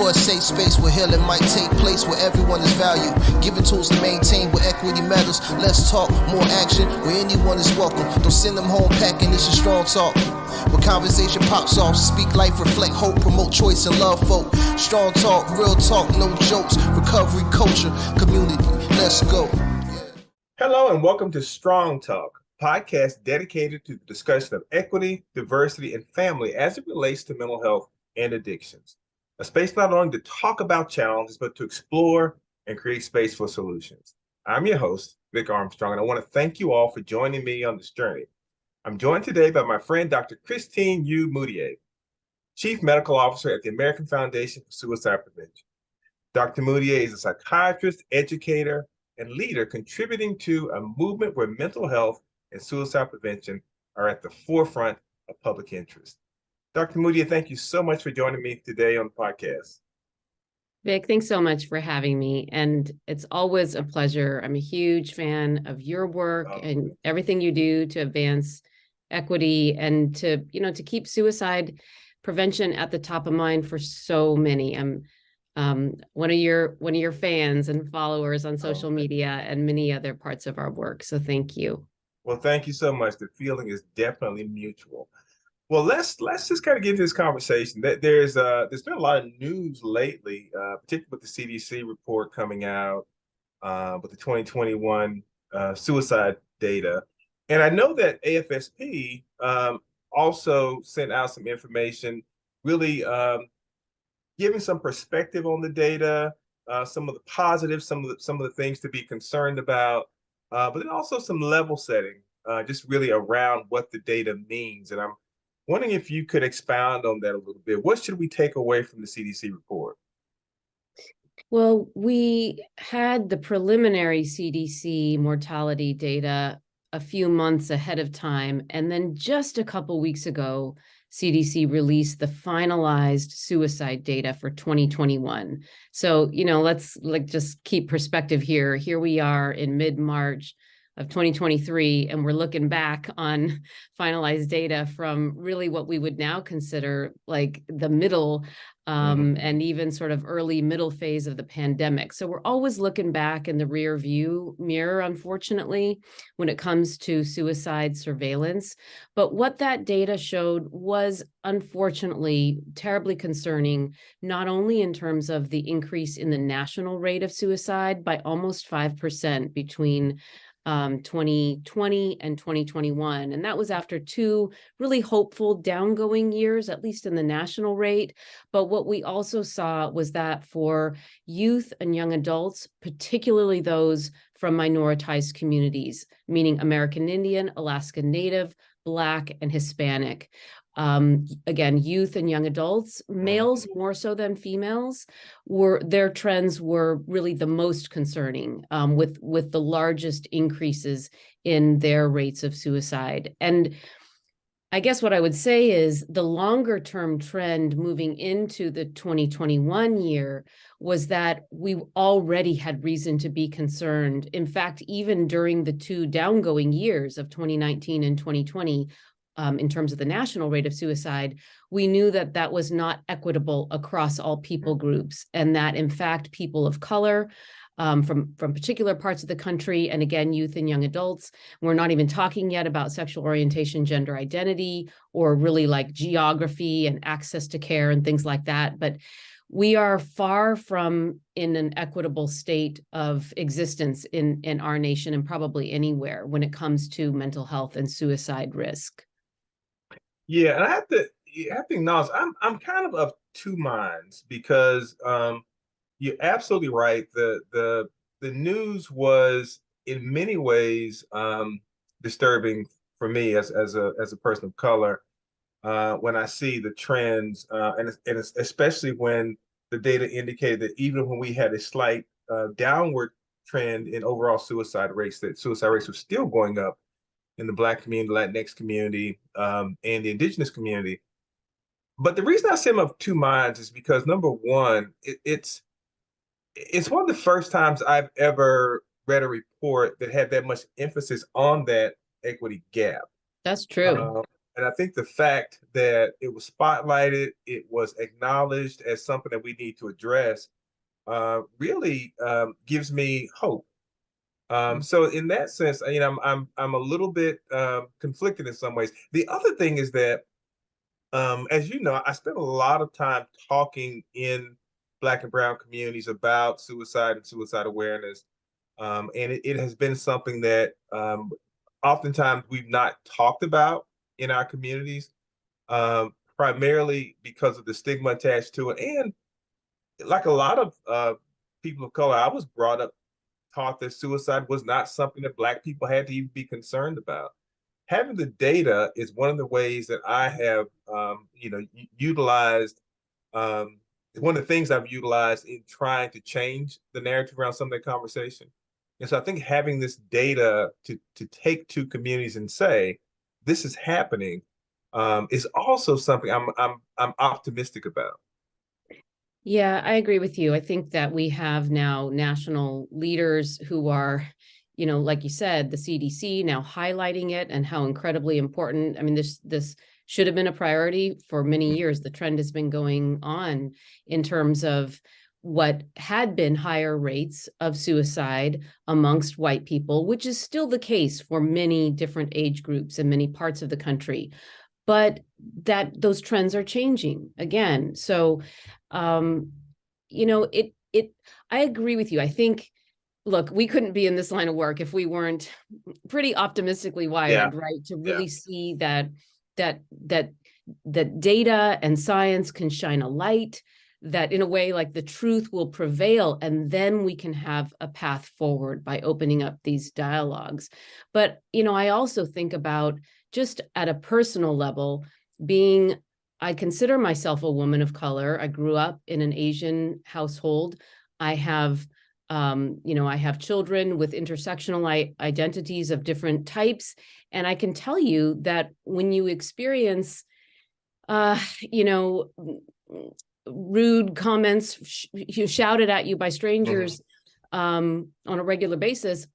for a safe space where healing might take place, where everyone is valued. Given tools to maintain where equity matters. Less talk, more action, where anyone is welcome. Don't send them home packing, this is strong talk. When conversation pops off, speak life, reflect hope, promote choice and love folk. Strong talk, real talk, no jokes. Recovery, culture, community. Let's go. Hello and welcome to Strong Talk, a podcast dedicated to the discussion of equity, diversity, and family as it relates to mental health and addictions. A space not only to talk about challenges, but to explore and create space for solutions. I'm your host, Vic Armstrong, and I want to thank you all for joining me on this journey. I'm joined today by my friend, Dr. Christine Yu Moutier, Chief Medical Officer at the American Foundation for Suicide Prevention. Dr. Moutier is a psychiatrist, educator, and leader contributing to a movement where mental health and suicide prevention are at the forefront of public interest. Dr. Moutier, thank you so much for joining me today on the podcast. Vic, thanks so much for having me. And it's always a pleasure. I'm a huge fan of your work and everything you do to advance equity and to keep suicide prevention at the top of mind for so many. I'm one of your fans and followers on social media and many other parts of our work. So thank you. Well, thank you so much. The feeling is definitely mutual. Well, let's just kind of get into this conversation. There's been a lot of news lately, particularly with the CDC report coming out with the 2021 suicide data. And I know that AFSP also sent out some information, really giving some perspective on the data, some of the positives, some of the things to be concerned about, but then also some level setting, just really around what the data means. And I'm wondering if you could expound on that a little bit. What should we take away from the CDC report? Well, we had the preliminary CDC mortality data a few months ahead of time. And then just a couple weeks ago, CDC released the finalized suicide data for 2021. So, let's just keep perspective here. Here we are in mid-March of 2023, and we're looking back on finalized data from really what we would now consider like the middle and even sort of early middle phase of the pandemic. So we're always looking back in the rear view mirror, unfortunately, when it comes to suicide surveillance. But what that data showed was unfortunately terribly concerning, not only in terms of the increase in the national rate of suicide by almost 5% between 2020 and 2021. And that was after two really hopeful downgoing years, at least in the national rate. But what we also saw was that for youth and young adults, particularly those from minoritized communities, meaning American Indian, Alaska Native, Black, and Hispanic. Again, youth and young adults, males more so than females, their trends were really the most concerning, with the largest increases in their rates of suicide. And I guess what I would say is the longer term trend moving into the 2021 year was that we already had reason to be concerned. In fact, even during the two downgoing years of 2019 and 2020, in terms of the national rate of suicide, we knew that that was not equitable across all people groups, and that in fact, people of color from particular parts of the country, and again, youth and young adults, we're not even talking yet about sexual orientation, gender identity, or really like geography and access to care and things like that. But we are far from in an equitable state of existence in our nation and probably anywhere when it comes to mental health and suicide risk. Yeah, and I have to acknowledge I'm kind of two minds because you're absolutely right. The news was in many ways disturbing for me as a person of color when I see the trends and especially when the data indicated that even when we had a slight downward trend in overall suicide rates, that suicide rates were still going up in the Black community, Latinx community, and the Indigenous community. But the reason I say I'm of two minds is because number one, it's one of the first times I've ever read a report that had that much emphasis on that equity gap. That's true. And I think the fact that it was spotlighted, it was acknowledged as something that we need to address, really gives me hope. So in that sense, I'm a little bit conflicted in some ways. The other thing is that, as you know, I spent a lot of time talking in Black and Brown communities about suicide and suicide awareness, and it has been something that oftentimes we've not talked about in our communities, primarily because of the stigma attached to it. And like a lot of people of color, I was brought up taught that suicide was not something that Black people had to even be concerned about. Having the data is one of the ways that I have, utilized. Um, one of the things I've utilized in trying to change the narrative around some of that conversation. And so I think having this data to take to communities and say this is happening is also something I'm optimistic about. Yeah, I agree with you. I think that we have now national leaders who are, like you said, the CDC now highlighting it and how incredibly important. I mean, this should have been a priority for many years. The trend has been going on in terms of what had been higher rates of suicide amongst white people, which is still the case for many different age groups in many parts of the country, but that those trends are changing again. So, um, I agree with you. I think, look, we couldn't be in this line of work if we weren't pretty optimistically Yeah, wired, right? To yeah, really see that data and science can shine a light, that in a way, like the truth will prevail, and then we can have a path forward by opening up these dialogues. But, I also think about just at a personal level, I consider myself a woman of color. I grew up in an Asian household. I have I have children with intersectional identities of different types. And I can tell you that when you experience, uh, you know, rude comments shouted at you by hmm, strangers on a regular basis,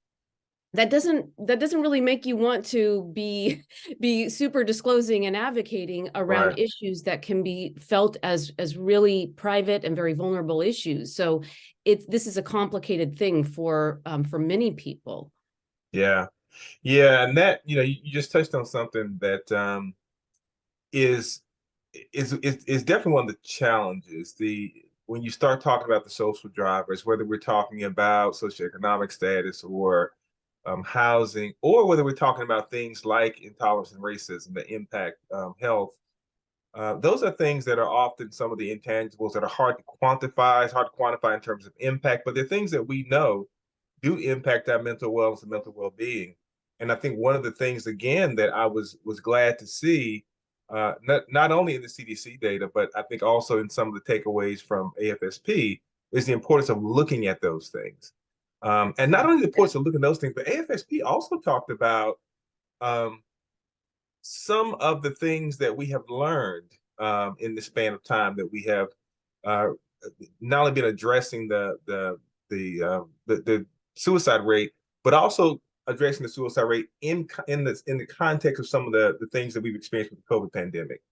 that doesn't really make you want to be super disclosing and advocating around right. issues that can be felt as really private and very vulnerable issues. So this is a complicated thing for many people. Yeah, yeah, and that you just touched on something that is is definitely one of the challenges. The When you start talking about the social drivers, whether we're talking about socioeconomic status or housing, or whether we're talking about things like intolerance and racism that impact health, those are things that are often some of the intangibles that are hard to quantify. It's hard to quantify in terms of impact, but they're things that we know do impact our mental wellness and mental well-being. And I think one of the things again that I was glad to see, not only in the CDC data, but I think also in some of the takeaways from AFSP, is the importance of looking at those things. And not only the importance of looking at those things, but AFSP also talked about um, some of the things that we have learned in the span of time that we have uh, not only been addressing the suicide rate, but also addressing the suicide rate in the context of some of the things that we've experienced with the COVID pandemic,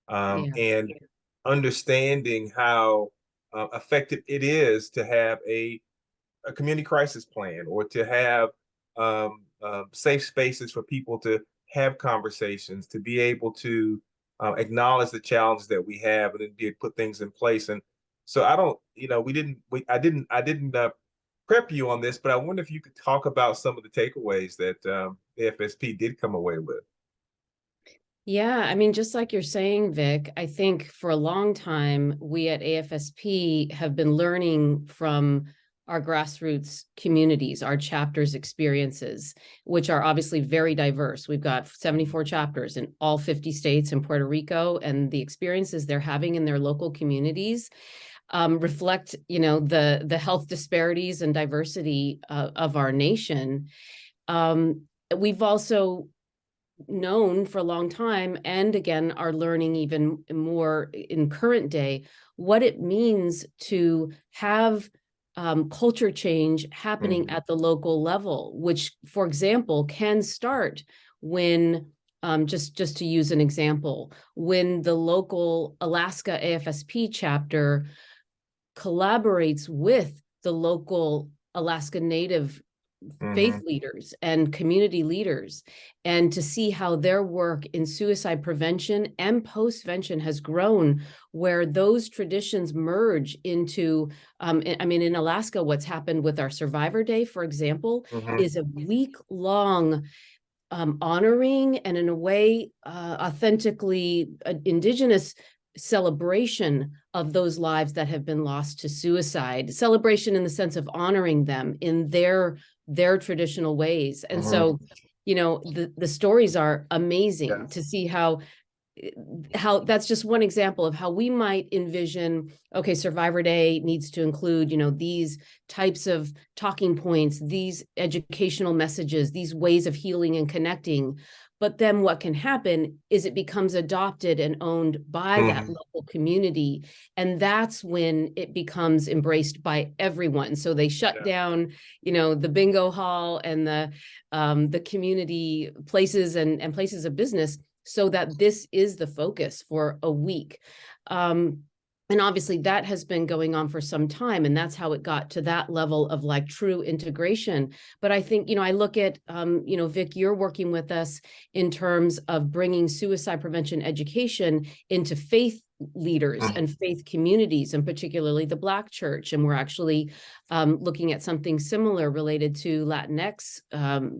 Yeah. and understanding how effective it is to have a community crisis plan or to have safe spaces for people to have conversations, to be able to acknowledge the challenges that we have, and then be able to put things in place. And so I don't, I didn't prep you on this, but I wonder if you could talk about some of the takeaways that the FSP did come away with. Yeah, I mean, just like you're saying, Vic, I think for a long time, we at AFSP have been learning from our grassroots communities, our chapters' experiences, which are obviously very diverse. We've got 74 chapters in all 50 states and Puerto Rico, and the experiences they're having in their local communities reflect, the health disparities and diversity of our nation. We've also known for a long time, and again are learning even more in current day, what it means to have culture change happening Mhm. at the local level, which, for example, can start when just to use an example, when the local Alaska AFSP chapter collaborates with the local Alaska Native faith leaders and community leaders, and to see how their work in suicide prevention and postvention has grown, where those traditions merge into, I mean, in Alaska, what's happened with our Survivor Day, for example, is a week-long honoring and, in a way, authentically Indigenous celebration of those lives that have been lost to suicide. Celebration in the sense of honoring them in their traditional ways. And so, you know, the stories are amazing to see how that's just one example of how we might envision, okay, Survivor Day needs to include, you know, these types of talking points, these educational messages, these ways of healing and connecting. But then what can happen is it becomes adopted and owned by that local community. And that's when it becomes embraced by everyone. So they shut down, you know, the bingo hall and the community places and places of business, so that this is the focus for a week. And obviously that has been going on for some time, and that's how it got to that level of like true integration. But I think, you know, I look at, you know, Vic, you're working with us in terms of bringing suicide prevention education into faith leaders and faith communities, and particularly the Black church. And we're actually looking at something similar related to Latinx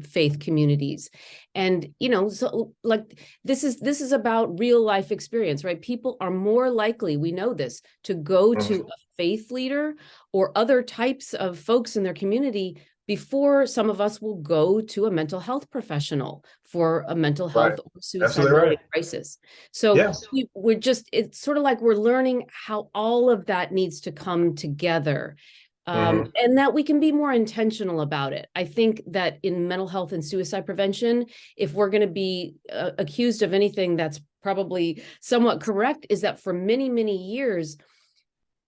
faith communities. And, you know, so like this is about real life experience, right? People are more likely, we know this, to go to a faith leader or other types of folks in their community before some of us will go to a mental health professional for a mental health or suicide crisis. So we're just, it's sort of like we're learning how all of that needs to come together. And that we can be more intentional about it. I think that in mental health and suicide prevention, if we're going to be accused of anything that's probably somewhat correct, is that for many, many years,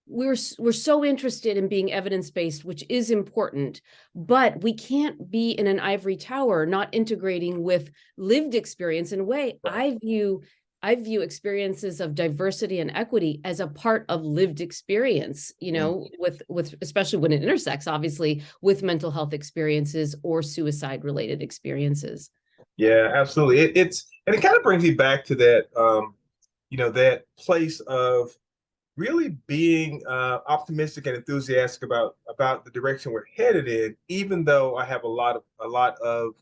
we're so interested in being evidence-based, which is important, but we can't be in an ivory tower, not integrating with lived experience. In a way, I view experiences of diversity and equity as a part of lived experience, you know, with especially when it intersects, obviously, with mental health experiences or suicide related experiences. Yeah, absolutely. And it kind of brings me back to that, you know, that place of really being optimistic and enthusiastic about the direction we're headed in, even though I have a lot of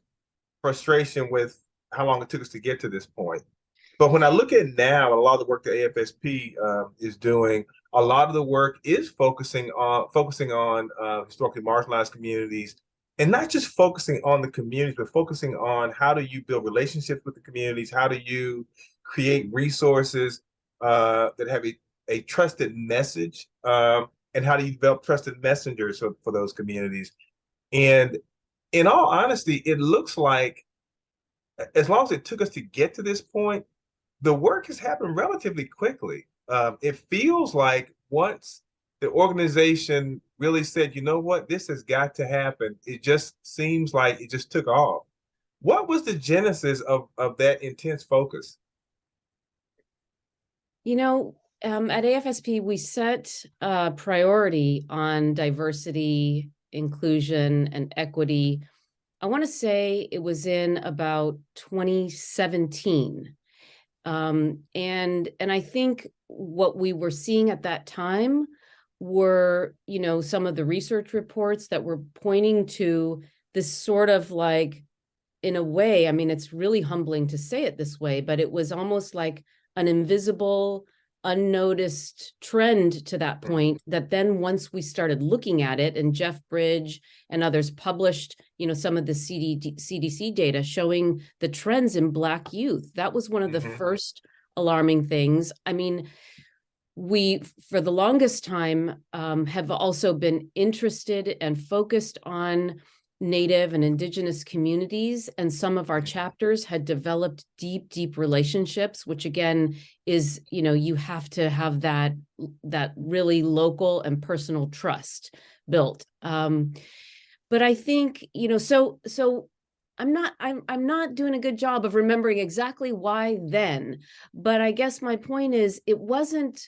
frustration with how long it took us to get to this point. But when I look at now, a lot of the work that AFSP is doing, a lot of the work is focusing on historically marginalized communities, and not just focusing on the communities, but focusing on how do you build relationships with the communities, how do you create resources that have a trusted message, and how do you develop trusted messengers for those communities. And in all honesty, it looks like as long as it took us to get to this point, the work has happened relatively quickly. It feels like once the organization really said, you know what, this has got to happen, it just seems like it just took off. What was the genesis of that intense focus? You know, at AFSP, we set a priority on diversity, inclusion, and equity. I want to say it was in about 2017. And I think what we were seeing at that time were, you know, some of the research reports that were pointing to this sort of like, in a way, I mean, it's really humbling to say it this way, but it was almost like an invisible, unnoticed trend to that point, that then once we started looking at it, and Jeff Bridge and others published, you know, some of the CDC data showing the trends in Black youth, that was one of the first alarming things. I mean, we, for the longest time, have also been interested and focused on Native and Indigenous communities, and some of our chapters had developed deep relationships, which again is, you know, you have to have that really local and personal trust built. But I think, you know, so I'm not doing a good job of remembering exactly why then, but I guess my point is it wasn't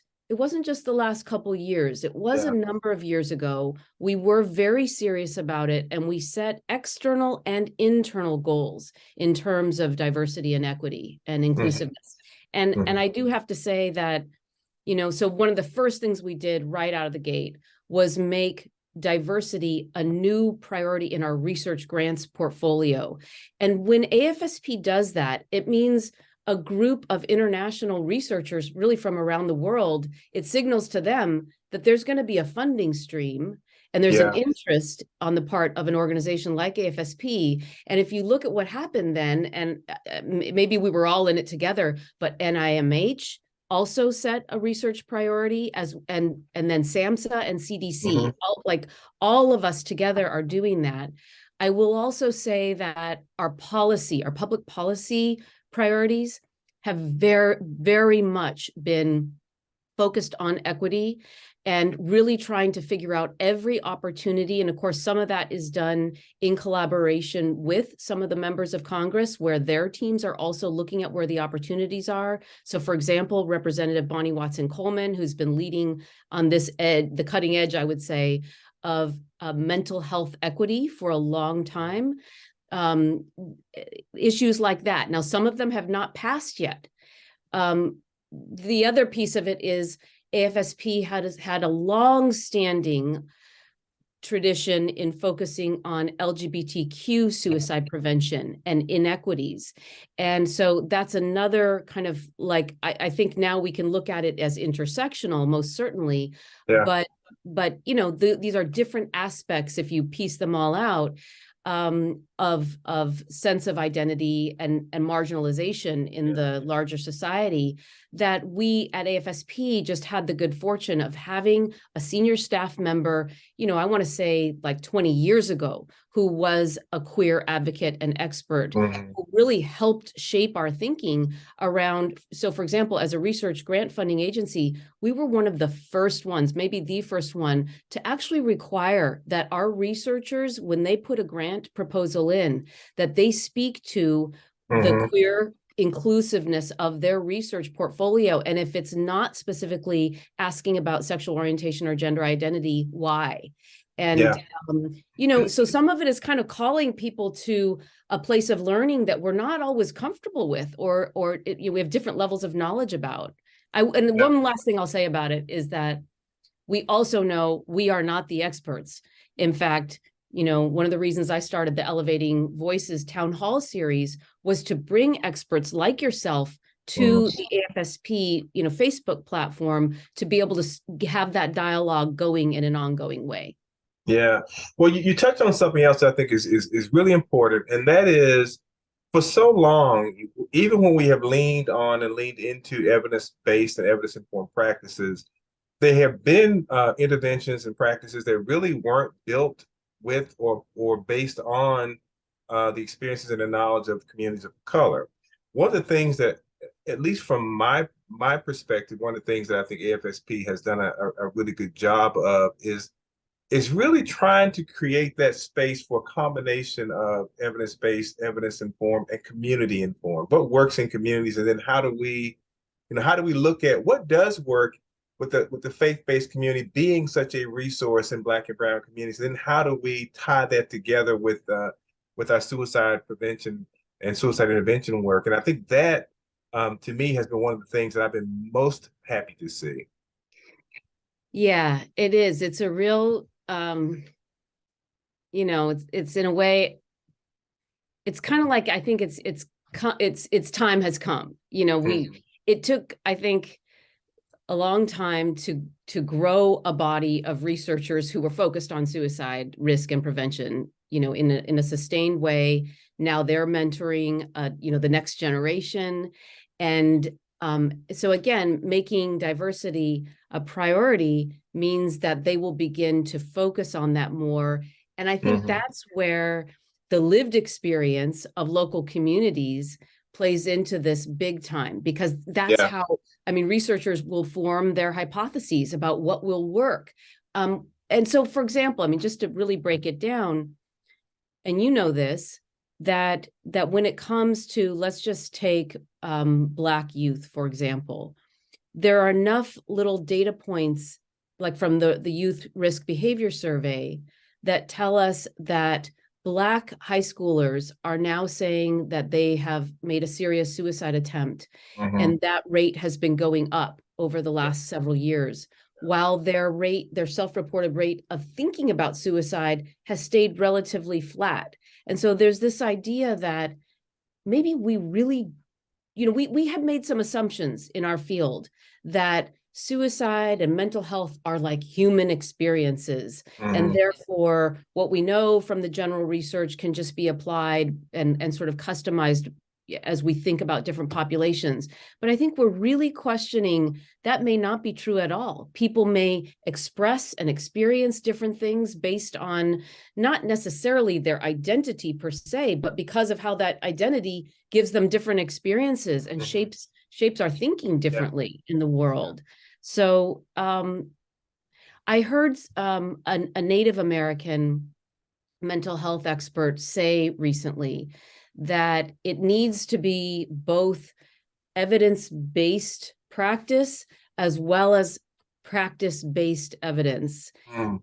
just the last couple years. It was a number of years ago. We were very serious about it, and we set external and internal goals in terms of diversity and equity and inclusiveness. And I do have to say that, so one of the first things we did right out of the gate was make diversity a new priority in our research grants portfolio. And when AFSP does that, it means a group of international researchers really from around the world. It signals to them that there's going to be a funding stream and there's an interest on the part of an organization like AFSP. And if you look at what happened then, and maybe we were all in it together, but NIMH also set a research priority and then SAMHSA and CDC, all of us together are doing that. I will also say that our public policy priorities have very, very much been focused on equity and really trying to figure out every opportunity. And of course, some of that is done in collaboration with some of the members of Congress, where their teams are also looking at where the opportunities are. So for example, Representative Bonnie Watson-Coleman, who's been leading on this the cutting edge, I would say, of mental health equity for a long time. Issues like that. Now, some of them have not passed yet. The other piece of it is AFSP had a long-standing tradition in focusing on LGBTQ suicide prevention and inequities. And so that's another kind of like, I think now we can look at it as intersectional, most certainly, but these are different aspects, if you piece them all out, of sense of identity and marginalization in the larger society, that we at AFSP just had the good fortune of having a senior staff member, I want to say like 20 years ago, who was a queer advocate and expert, who really helped shape our thinking around. So for example, as a research grant funding agency, we were one of the first ones, maybe the first one, to actually require that our researchers, when they put a grant proposal in, that they speak to the queer inclusiveness of their research portfolio. And if it's not specifically asking about sexual orientation or gender identity, why? And, so some of it is kind of calling people to a place of learning that we're not always comfortable with, or we have different levels of knowledge about. One last thing I'll say about it is that we also know we are not the experts. In fact, one of the reasons I started the Elevating Voices Town Hall series was to bring experts like yourself to the AFSP, Facebook platform, to be able to have that dialogue going in an ongoing way. Yeah. Well, you touched on something else that I think is really important, and that is, for so long, even when we have leaned on and leaned into evidence-based and evidence-informed practices, there have been interventions and practices that really weren't built with or based on the experiences and the knowledge of communities of color. One of the things that, at least from my perspective, one of the things that I think AFSP has done a really good job of is really trying to create that space for a combination of evidence-based, evidence-informed, and community-informed. What works in communities, and then how do we look at what does work with the faith-based community being such a resource in Black and Brown communities? And then how do we tie that together with our suicide prevention and suicide intervention work? And I think that, to me, has been one of the things that I've been most happy to see. Yeah, it is. It's a real, it's in a way, it's kind of like, I think it's time has come. It took, I think, a long time to grow a body of researchers who were focused on suicide risk and prevention, in a sustained way. Now they're mentoring, the next generation. And so again, making diversity a priority means that they will begin to focus on that more. And I think that's where the lived experience of local communities plays into this big time, because that's how, researchers will form their hypotheses about what will work. And so, for example, just to really break it down, and this, that when it comes to, let's just take Black youth, for example, there are enough little data points, like from the Youth Risk Behavior Survey, that tell us that Black high schoolers are now saying that they have made a serious suicide attempt, and that rate has been going up over the last several years, while their self-reported rate of thinking about suicide has stayed relatively flat. And so there's this idea that maybe we really, we have made some assumptions in our field that suicide and mental health are like human experiences. And therefore, what we know from the general research can just be applied and sort of customized as we think about different populations. But I think we're really questioning that may not be true at all. People may express and experience different things based on not necessarily their identity per se, but because of how that identity gives them different experiences and shapes our thinking differently in the world. So I heard a Native American mental health expert say recently that it needs to be both evidence-based practice as well as practice-based evidence. And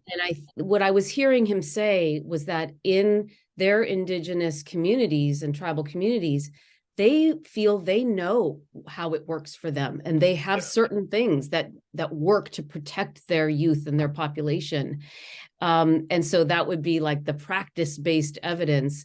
what I was hearing him say was that in their indigenous communities and tribal communities, they feel they know how it works for them, and they have certain things that work to protect their youth and their population. And so that would be like the practice-based evidence.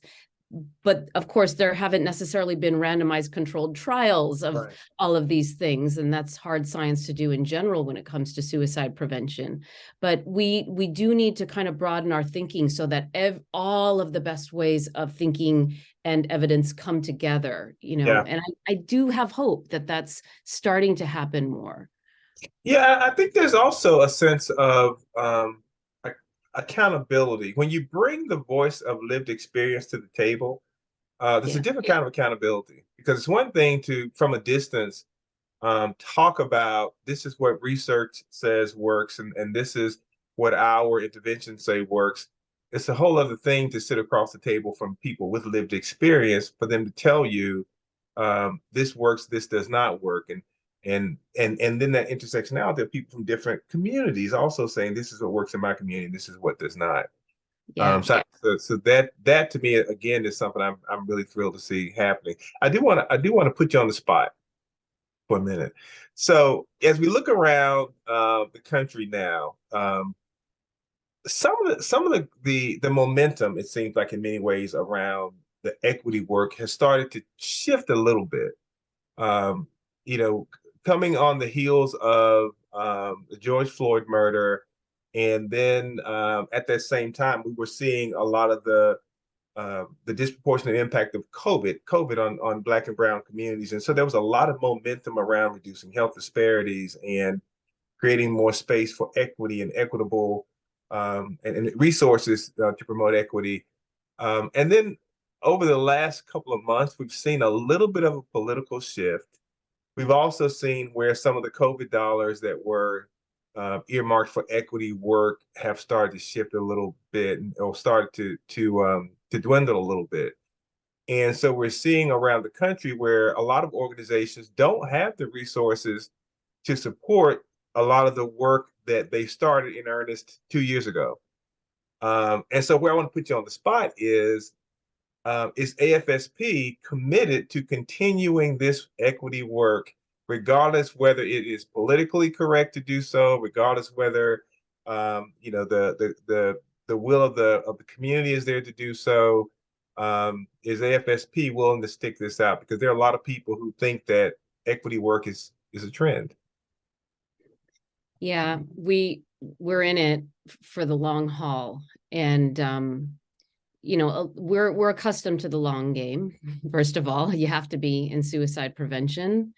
But of course, there haven't necessarily been randomized controlled trials of all of these things. And that's hard science to do in general when it comes to suicide prevention. But we do need to kind of broaden our thinking so that all of the best ways of thinking and evidence come together, and I do have hope that that's starting to happen more. Yeah, I think there's also a sense of accountability. When you bring the voice of lived experience to the table, there's a different kind of accountability, because it's one thing to, from a distance, talk about this is what research says works, and this is what our interventions say works. It's a whole other thing to sit across the table from people with lived experience for them to tell you this works, this does not work, and then that intersectionality of people from different communities also saying this is what works in my community, this is what does not. So that to me again is something I'm really thrilled to see happening. I do want to put you on the spot for a minute. So as we look around the country now, some of the momentum, it seems like in many ways, around the equity work has started to shift a little bit. You know, coming on the heels of the George Floyd murder, and then at that same time, we were seeing a lot of the disproportionate impact of COVID on Black and Brown communities. And so there was a lot of momentum around reducing health disparities and creating more space for equity and equitable and resources to promote equity. And then over the last couple of months, we've seen a little bit of a political shift. We've also seen where some of the COVID dollars that were earmarked for equity work have started to shift a little bit, or started to dwindle a little bit. And so we're seeing around the country where a lot of organizations don't have the resources to support a lot of the work that they started in earnest 2 years ago. And so where I want to put you on the spot is AFSP committed to continuing this equity work, regardless whether it is politically correct to do so, regardless whether the will of the community is there to do so? Is AFSP willing to stick this out? Because there are a lot of people who think that equity work is a trend. Yeah, we're in it for the long haul, and we're accustomed to the long game. First of all, you have to be in suicide prevention,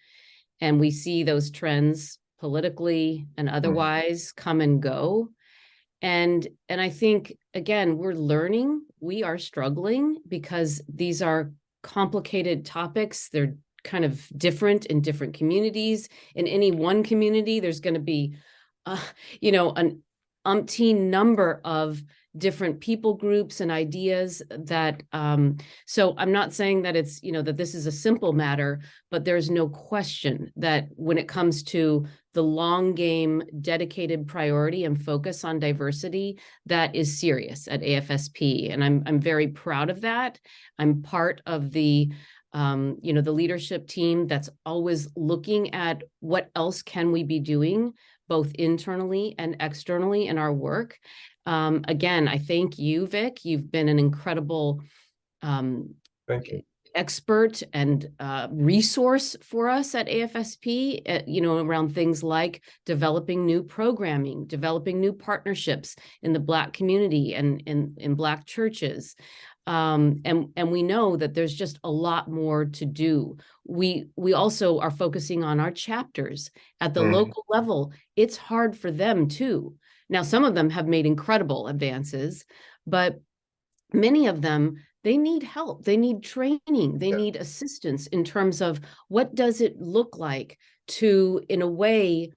and we see those trends politically and otherwise come and go. And I think, again, we're learning, we are struggling because these are complicated topics. They're kind of different in different communities. In any one community, there's going to be, an umpteen number of different people groups and ideas that, so I'm not saying that it's, that this is a simple matter, but there's no question that when it comes to the long game dedicated priority and focus on diversity, that is serious at AFSP. And I'm very proud of that. I'm part of the the leadership team that's always looking at what else can we be doing, both internally and externally in our work. Again, I thank you, Vic. You've been an incredible Thank you. expert and resource for us at AFSP, around things like developing new programming, developing new partnerships in the Black community and in Black churches. And we know that there's just a lot more to do. We also are focusing on our chapters at the local level. It's hard for them too. Now, some of them have made incredible advances, but many of them, they need help. They need training. They need assistance in terms of what does it look like to, in a way,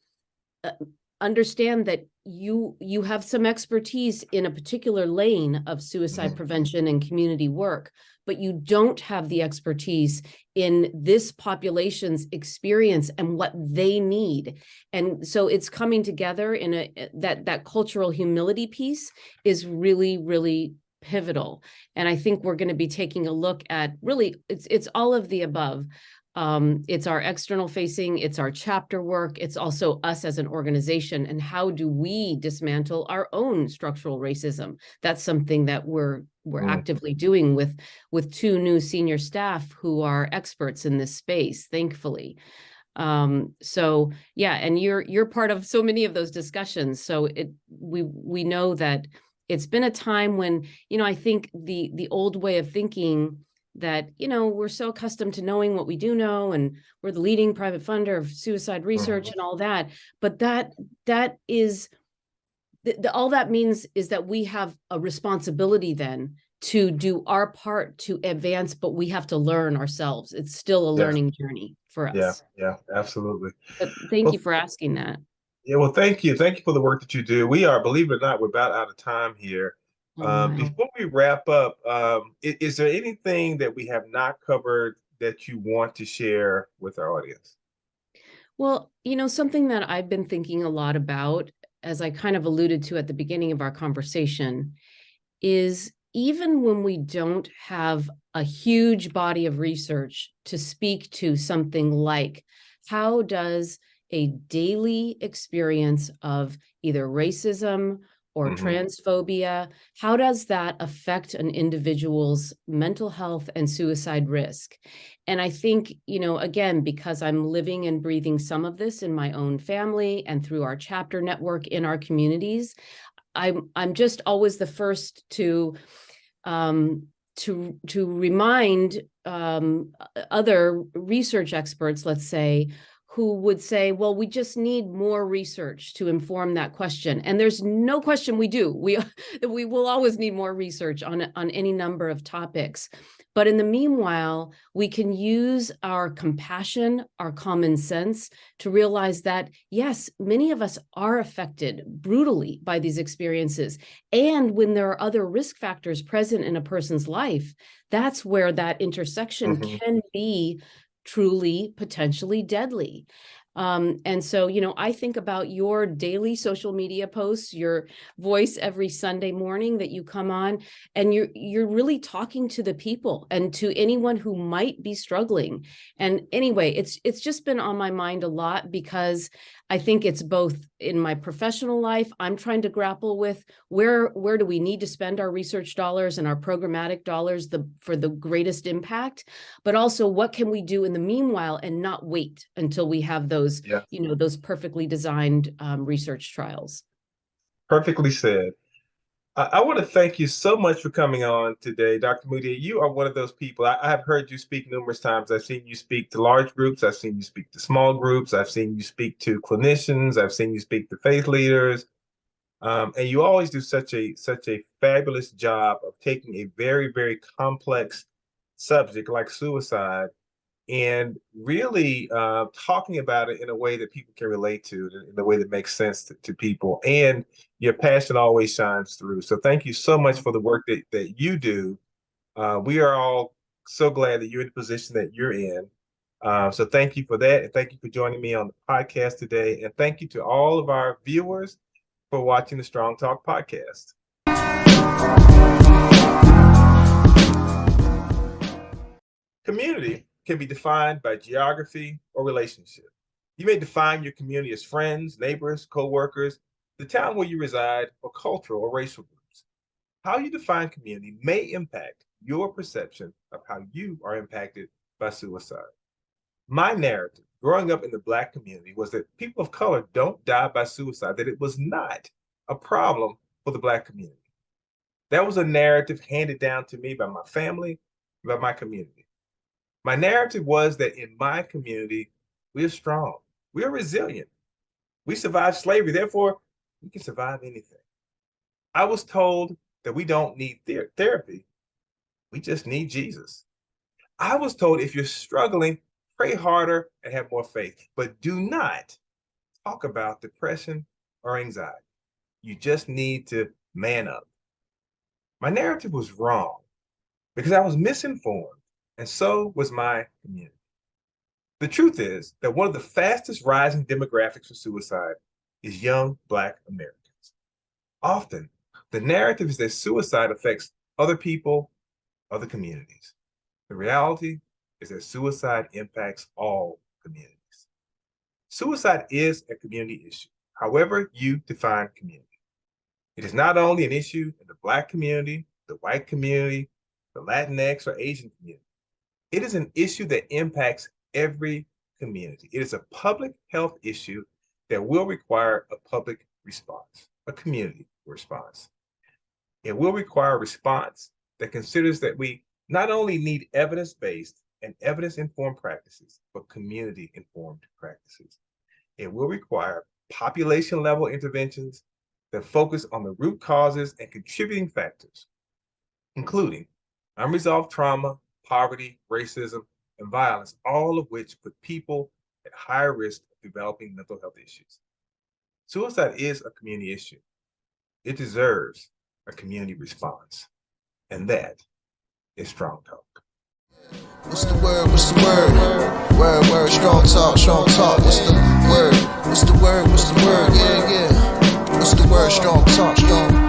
understand that you have some expertise in a particular lane of suicide prevention and community work, but you don't have the expertise in this population's experience and what they need. And so it's coming together in that cultural humility piece is really, really pivotal. And I think we're going to be taking a look at really, it's all of the above. It's our external facing, it's our chapter work, it's also us as an organization, and how do we dismantle our own structural racism? That's something that we're actively doing with two new senior staff who are experts in this space, thankfully. So yeah, and you're part of so many of those discussions. So we know that it's been a time when, I think the old way of thinking that, we're so accustomed to knowing what we do know, and we're the leading private funder of suicide research and all that. But that is, all that means is that we have a responsibility then to do our part to advance, but we have to learn ourselves. It's still a learning journey for us. Yeah, absolutely. But thank you for asking that. Yeah, well, thank you. Thank you for the work that you do. We are, believe it or not, we're about out of time here. Before we wrap up, is there anything that we have not covered that you want to share with our audience? Well, something that I've been thinking a lot about, as I kind of alluded to at the beginning of our conversation, is even when we don't have a huge body of research to speak to something like, how does a daily experience of either racism or transphobia, how does that affect an individual's mental health and suicide risk? And I think, again, because I'm living and breathing some of this in my own family and through our chapter network in our communities, I'm just always the first to remind other research experts, let's say, who would say, well, we just need more research to inform that question. And there's no question we do. We will always need more research on any number of topics. But in the meanwhile, we can use our compassion, our common sense to realize that, yes, many of us are affected brutally by these experiences. And when there are other risk factors present in a person's life, that's where that intersection can be truly potentially deadly. And so, I think about your daily social media posts, your voice every Sunday morning that you come on, and you're really talking to the people and to anyone who might be struggling. And anyway, it's just been on my mind a lot, because I think it's both in my professional life, I'm trying to grapple with where do we need to spend our research dollars and our programmatic dollars for the greatest impact, but also what can we do in the meanwhile and not wait until we have those, those perfectly designed research trials. Perfectly said. I want to thank you so much for coming on today, Dr. Moutier. You are one of those people. I have heard you speak numerous times. I've seen you speak to large groups. I've seen you speak to small groups. I've seen you speak to clinicians. I've seen you speak to faith leaders. And you always do such a fabulous job of taking a very, very complex subject like suicide and really talking about it in a way that people can relate to, in a way that makes sense to people. And your passion always shines through. So thank you so much for the work that you do. We are all so glad that you're in the position that you're in. So thank you for that. And thank you for joining me on the podcast today. And thank you to all of our viewers for watching the Strong Talk podcast. Community can be defined by geography or relationship. You may define your community as friends, neighbors, co-workers, the town where you reside, or cultural or racial groups. How you define community may impact your perception of how you are impacted by suicide. My narrative growing up in the Black community was that people of color don't die by suicide, that it was not a problem for the Black community. That was a narrative handed down to me by my family, by my community. My narrative was that in my community, we are strong, we are resilient, we survived slavery, therefore we can survive anything. I was told that we don't need therapy, we just need Jesus. I was told if you're struggling, pray harder and have more faith, but do not talk about depression or anxiety. You just need to man up. My narrative was wrong because I was misinformed, and so was my community. The truth is that one of the fastest rising demographics for suicide is young Black Americans. Often, the narrative is that suicide affects other people, other communities. The reality is that suicide impacts all communities. Suicide is a community issue, however you define community. It is not only an issue in the Black community, the white community, the Latinx or Asian community. It is an issue that impacts every community. It is a public health issue that will require a public response, a community response. It will require a response that considers that we not only need evidence-based and evidence-informed practices, but community-informed practices. It will require population-level interventions that focus on the root causes and contributing factors, including unresolved trauma, poverty, racism, and violence, all of which put people at higher risk of developing mental health issues. Suicide is a community issue. It deserves a community response. And that is Strong Talk. What's the word? What's the word? Word, strong talk, strong talk. What's the word? What's the word? What's the word? Yeah. What's the word? Strong talk, strong